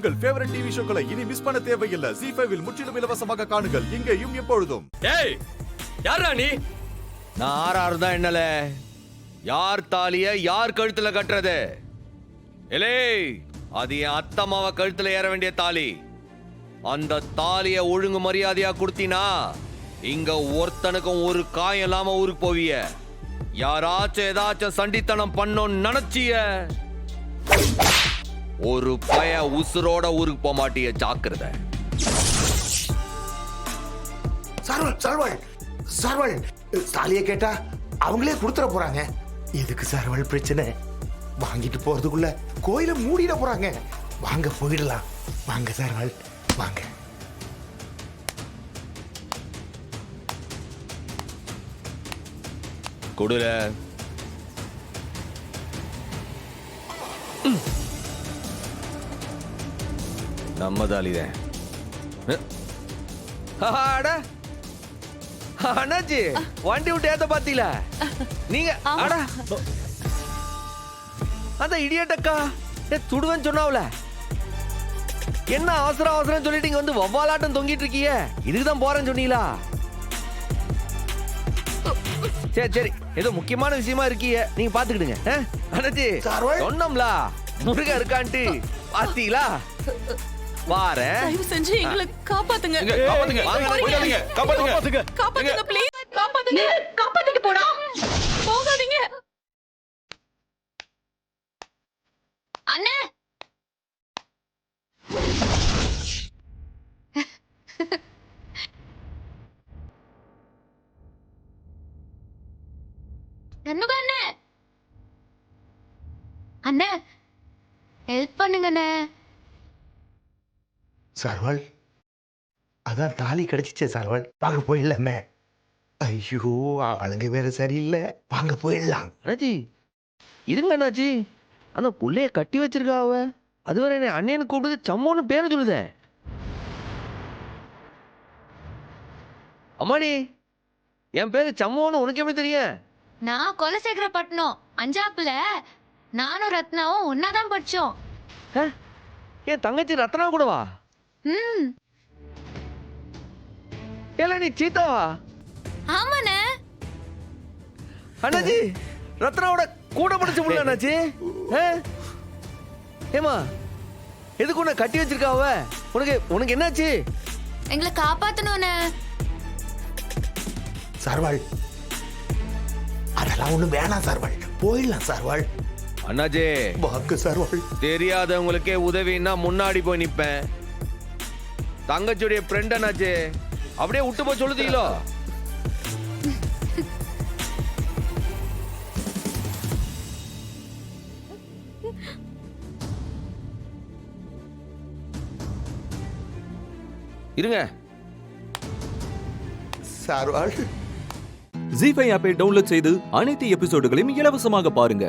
உங்கள் favourite TV ஷோக்களை இனி miss பண்ண தேவையில்லை. ZEE5 இல் முற்றிலும் இலவசமாக காணுங்கள். இங்கேயும் எப்பொழுதும். ஏய் யாரா நீ? நான் ஆறாறு தான் என்னல, யார் தாலிய யார் கழுத்துல கட்டுறது? எலே, அது என் அத்தம்மாவ கழுத்துல ஏற வேண்டிய தாலி. அந்த தாலிய ஒழுங்கு மரியாதையா கொடுத்தினா இங்க ஒருத்தனுக்கும் ஒரு காயம் இல்லாம ஊருக்கு போவிய. யாராச்சும் ஏதாச்சும் சண்டித்தனம் பண்ணோன்னு நினைச்சிய ஒரு பய உசுரோட ஊருக்கு போக மாட்டிய. ஜாக்கிரத. சார்வல் தாலியை கேட்டா அவங்களே கொடுத்துட போறாங்க. எதுக்கு சார்வல் பிரச்சனை? வாங்கிட்டு போறதுக்குள்ள கோயில மூடிட போறாங்க. வாங்க போயிடலாம். வாங்க சார்வல் வாங்க. கொடுல. நம்ம தாலிதான். அண்ணாச்சி வண்டி விட்டு ஏத்த பாத்தீல நீங்க? அட அந்த இடியட்டக்கா சுடுவேன்னு சொன்னாவுல, என்ன அவசரம் அவசரம் சொல்லிட்டு இங்க வந்து வவ்வாலாட்டம் தொங்கிட்டு இருக்கீங்க. இதுக்குதான் போறேன்னு சொன்னீங்களா? சரி சரி, ஏதோ முக்கியமான விஷயமா இருக்கீங்க, நீங்க பாத்துக்கிடுங்க. அண்ணாச்சி சொன்னோம்ல முருகா இருக்கான்ட்டு, பாத்தீங்களா? வாரேன். தயவு செஞ்சு எங்களை காப்பாத்துங்க. காப்பாத்துங்க காப்பாத்துங்க காப்பாத்துங்க ப்ளீஸ். காப்பாத்துங்க. காப்பாத்திட்டு போடா. போகாதீங்க. அண்ணே நன்னுக அண்ணே, அண்ணே ஹெல்ப் பண்ணுங்கண்ணே. சார்வல் அதான் தாலி கிடைச்சிச்சே சார்வல், வாங்க போயிடலாமே. ஐயோ ஆளுங்க வேற சரியில்லை, வாங்க போயிடலாம். அண்ணாச்சி இருங்க அண்ணாச்சி, அந்த புள்ளைய கட்டி வச்சிருக்கா அவ. அதுவரை என்ன அண்ணனு கூப்பிடுது சம்மோன்னு பேர சொல்லுதேன். அம்மாடி, என் பேரு சம்மோன்னு உனக்கு எப்படி தெரியும்? நான் கொலசேகரப்பட்டினம் அஞ்சாப்புல நானும் ரத்னாவும் ஒன்னாதான் படிச்சோம். என் தங்கச்சி ரத்னா கூடவா? ஏல நீ சீதாவா? ஆமாண்ணே. அண்ணாச்சி ரத்னாவோட கூட படிச்ச புள்ள அண்ணாச்சி. ஏமா எதுக்கு உன்னை கட்டி வச்சிருக்கா அவ? உனக்கு என்னாச்சு? எங்களை காப்பாத்தணும்ண்ணே. சார்வல் அதெல்லாம் ஒண்ணும் வேணாம் சார்வல், போயிடலாம் சார்வல். அண்ணாச்சி வாங்க சார்வல். தெரியாதவங்களுக்கே உதவின்னா முன்னாடி போய் நிப்பேன். தங்கச்சியுடைய ஃப்ரெண்ட் அண்ணாச்சி, அப்படியே விட்டு போய் சொல்லுதீங்களோ? இருங்க. சார்வல் ZEE5 ஆப்பை டவுன்லோட் செய்து அனைத்து எபிசோடுகளையும் இலவசமாக பாருங்க.